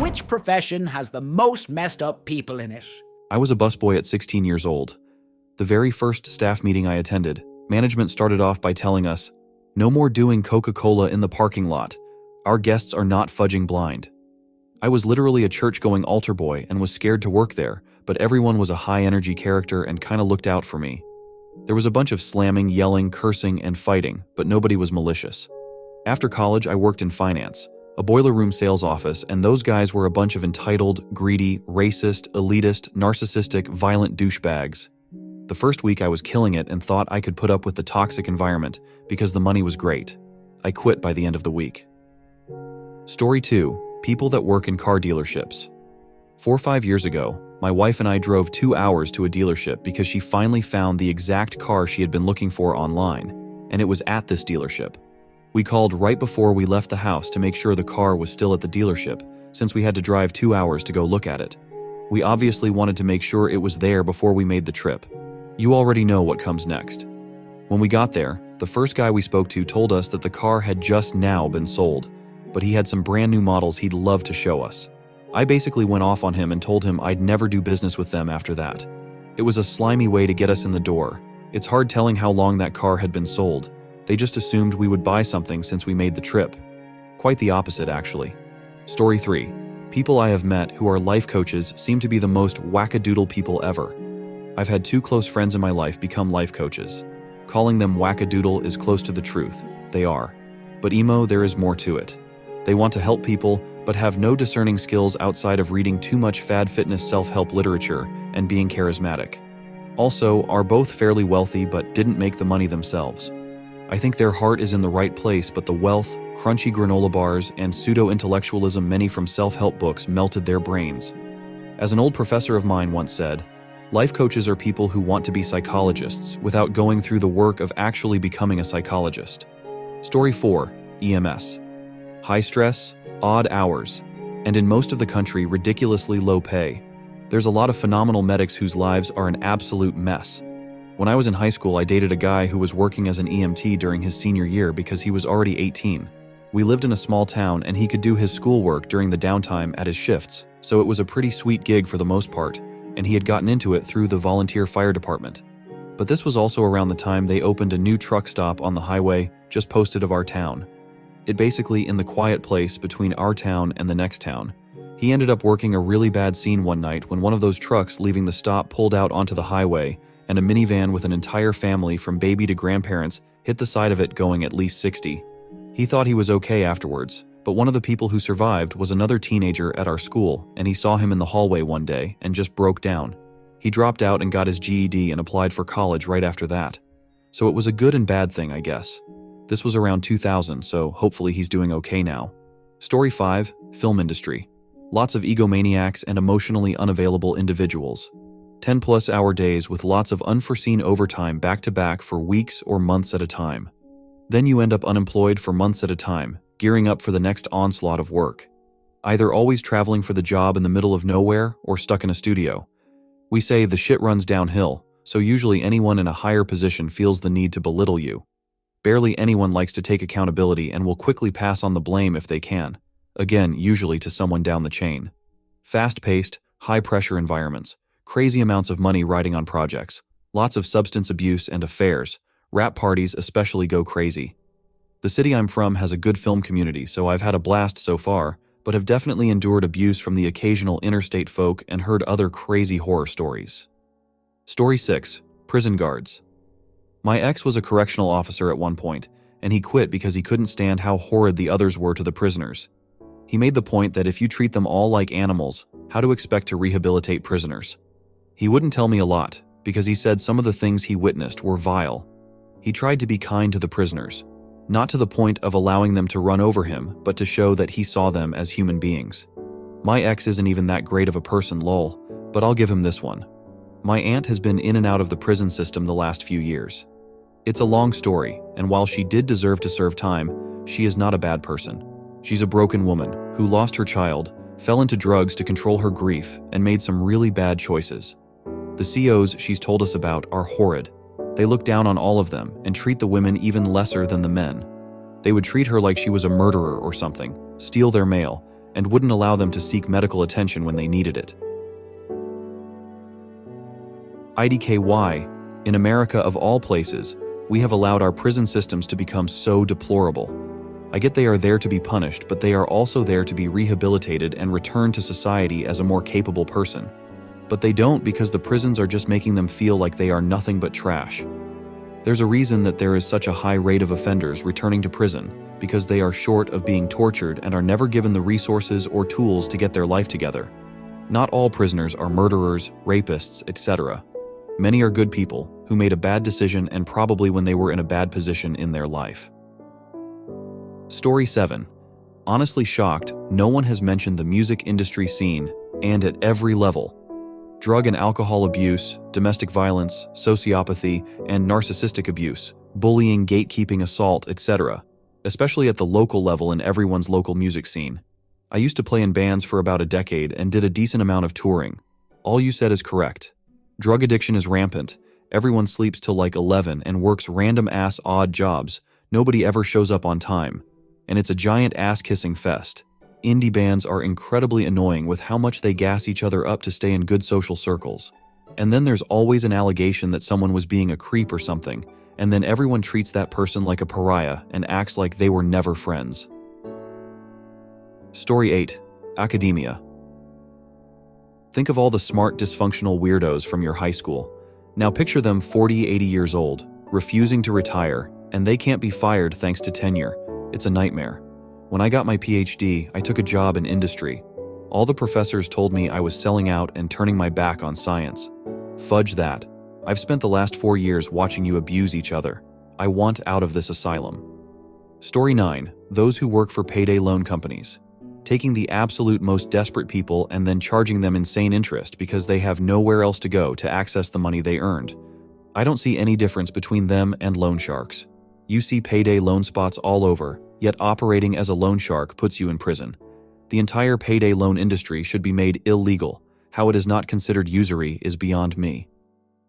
which profession has the most messed up people in it? I was a busboy at 16 years old. The very first staff meeting I attended, management started off by telling us, "No more doing Coca-Cola in the parking lot. Our guests are not fudging blind." I was literally a church-going altar boy and was scared to work there, but everyone was a high-energy character and kinda looked out for me. There was a bunch of slamming, yelling, cursing, and fighting, but nobody was malicious. After college, I worked in finance, a boiler room sales office, and those guys were a bunch of entitled, greedy, racist, elitist, narcissistic, violent douchebags. The first week I was killing it and thought I could put up with the toxic environment because the money was great. I quit by the end of the week. Story 2. People that work in car dealerships. 4 or 5 years ago, my wife and I drove 2 hours to a dealership because she finally found the exact car she had been looking for online, and it was at this dealership. We called right before we left the house to make sure the car was still at the dealership, since we had to drive 2 hours to go look at it. We obviously wanted to make sure it was there before we made the trip. You already know what comes next. When we got there, the first guy we spoke to told us that the car had just now been sold, but he had some brand new models he'd love to show us. I basically went off on him and told him I'd never do business with them after that. It was a slimy way to get us in the door. It's hard telling how long that car had been sold. They just assumed we would buy something since we made the trip. Quite the opposite, actually. Story 3. People I have met who are life coaches seem to be the most wackadoodle people ever. I've had 2 close friends in my life become life coaches. Calling them wackadoodle is close to the truth. They are. But emo, there is more to it. They want to help people, but have no discerning skills outside of reading too much fad fitness self-help literature and being charismatic. Also, are both fairly wealthy but didn't make the money themselves. I think their heart is in the right place, but the wealth, crunchy granola bars, and pseudo-intellectualism many from self-help books melted their brains. As an old professor of mine once said, life coaches are people who want to be psychologists without going through the work of actually becoming a psychologist. Story 4. EMS. High stress, odd hours, and in most of the country, ridiculously low pay. There's a lot of phenomenal medics whose lives are an absolute mess. When I was in high school, I dated a guy who was working as an EMT during his senior year because he was already 18. We lived in a small town and he could do his schoolwork during the downtime at his shifts, so it was a pretty sweet gig for the most part, and he had gotten into it through the volunteer fire department. But this was also around the time they opened a new truck stop on the highway just posted of our town. It basically in the quiet place between our town and the next town. He ended up working a really bad scene one night when one of those trucks leaving the stop pulled out onto the highway and a minivan with an entire family from baby to grandparents hit the side of it going at least 60. He thought he was okay afterwards, but one of the people who survived was another teenager at our school, and he saw him in the hallway one day and just broke down. He dropped out and got his GED and applied for college right after that. So it was a good and bad thing, I guess. This was around 2000, so hopefully he's doing okay now. Story 5. Film industry. Lots of egomaniacs and emotionally unavailable individuals. 10-plus hour days with lots of unforeseen overtime back-to-back for weeks or months at a time. Then you end up unemployed for months at a time, gearing up for the next onslaught of work. Either always traveling for the job in the middle of nowhere or stuck in a studio. We say the shit runs downhill, so usually anyone in a higher position feels the need to belittle you. Barely anyone likes to take accountability and will quickly pass on the blame if they can. Again, usually to someone down the chain. Fast-paced, high-pressure environments. Crazy amounts of money riding on projects, lots of substance abuse and affairs. Rap parties especially go crazy. The city I'm from has a good film community, so I've had a blast so far, but have definitely endured abuse from the occasional interstate folk and heard other crazy horror stories. Story 6. Prison guards. My ex was a correctional officer at one point, and he quit because he couldn't stand how horrid the others were to the prisoners. He made the point that if you treat them all like animals, how to expect to rehabilitate prisoners. He wouldn't tell me a lot, because he said some of the things he witnessed were vile. He tried to be kind to the prisoners, not to the point of allowing them to run over him, but to show that he saw them as human beings. My ex isn't even that great of a person, lol, but I'll give him this one. My aunt has been in and out of the prison system the last few years. It's a long story, and while she did deserve to serve time, she is not a bad person. She's a broken woman who lost her child, fell into drugs to control her grief, and made some really bad choices. The COs she's told us about are horrid. They look down on all of them and treat the women even lesser than the men. They would treat her like she was a murderer or something, steal their mail, and wouldn't allow them to seek medical attention when they needed it. IDKY, in America of all places, we have allowed our prison systems to become so deplorable. I get they are there to be punished, but they are also there to be rehabilitated and returned to society as a more capable person. But they don't, because the prisons are just making them feel like they are nothing but trash. There's a reason that there is such a high rate of offenders returning to prison, because they are short of being tortured and are never given the resources or tools to get their life together. Not all prisoners are murderers, rapists, etc. Many are good people who made a bad decision, and probably when they were in a bad position in their life. Story 7. Honestly shocked, no one has mentioned the music industry scene, and at every level. Drug and alcohol abuse, domestic violence, sociopathy, and narcissistic abuse, bullying, gatekeeping, assault, etc., especially at the local level in everyone's local music scene. I used to play in bands for about a decade and did a decent amount of touring. All you said is correct. Drug addiction is rampant. Everyone sleeps till like 11 and works random-ass odd jobs. Nobody ever shows up on time. And it's a giant ass-kissing fest. Indie bands are incredibly annoying with how much they gas each other up to stay in good social circles. And then there's always an allegation that someone was being a creep or something, and then everyone treats that person like a pariah and acts like they were never friends. Story 8. Academia. Think of all the smart, dysfunctional weirdos from your high school. Now picture them 40, 80 years old, refusing to retire, and they can't be fired thanks to tenure. It's a nightmare. When I got my PhD, I took a job in industry. All the professors told me I was selling out and turning my back on science. Fudge that. I've spent the last 4 years watching you abuse each other. I want out of this asylum. Story 9. Those who work for payday loan companies. Taking the absolute most desperate people and then charging them insane interest because they have nowhere else to go to access the money they earned. I don't see any difference between them and loan sharks. You see payday loan spots all over, yet operating as a loan shark puts you in prison. The entire payday loan industry should be made illegal. How it is not considered usury is beyond me.